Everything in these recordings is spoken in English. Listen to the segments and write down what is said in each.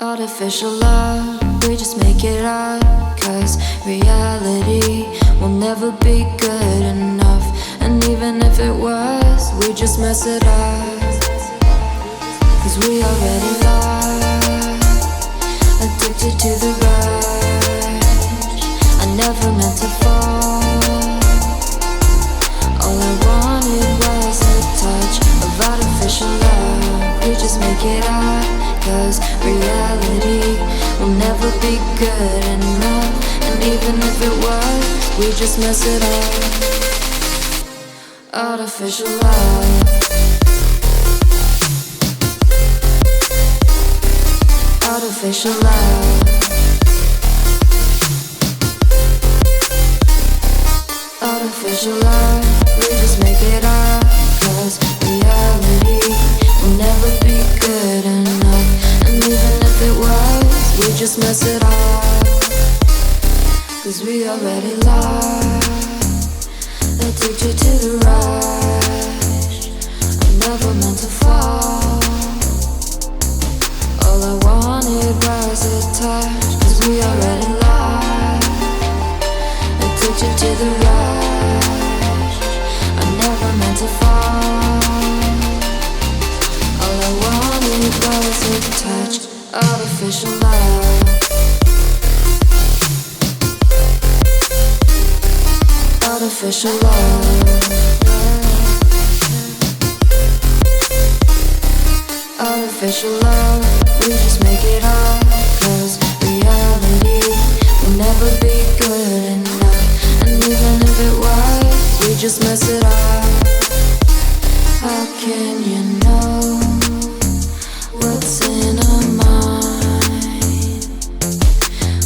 Artificial love, we just make it up, 'cause reality will never be good enough. And even if it was, we just mess it up, 'cause we already lost, addicted to the rush. I never meant to fall. All I wanted was a touch of artificial love. We just make it up, 'cause reality will never be good enough. And even if it was, we just mess it up. Artificial love. Artificial love. Artificial love. We just make it up, 'cause reality will never be good enough. And even if it was, we just mess it up, 'cause we already lost, addicted to the rush. I never meant to fall. All I wanted was a touch, 'cause we already lost, addicted to the rush. I never meant to fall. All I wanted was a touch. Artificial love. Artificial love. Artificial love. We just make it up, 'cause reality will never be good enough. And even if it was, we just mess it up. How can you know what's in our mind,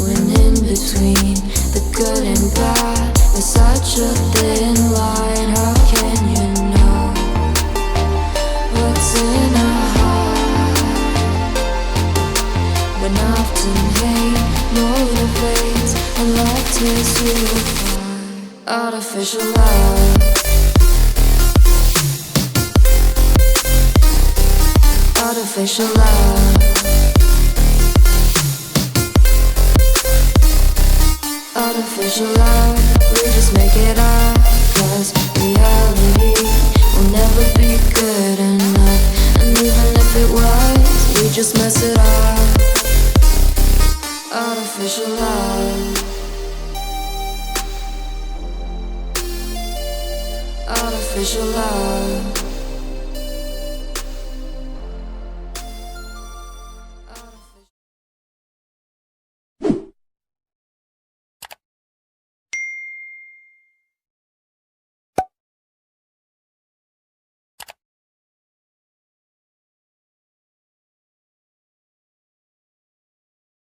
when in between the good and bad there's such a thin line? How can you know what's in our heart, when often hate motivates and love tears you apart? Artificial love. Artificial love. Artificial love. We just make it up, 'cause reality will never be good enough. And even if it was, we just mess it up. Artificial love. Artificial love.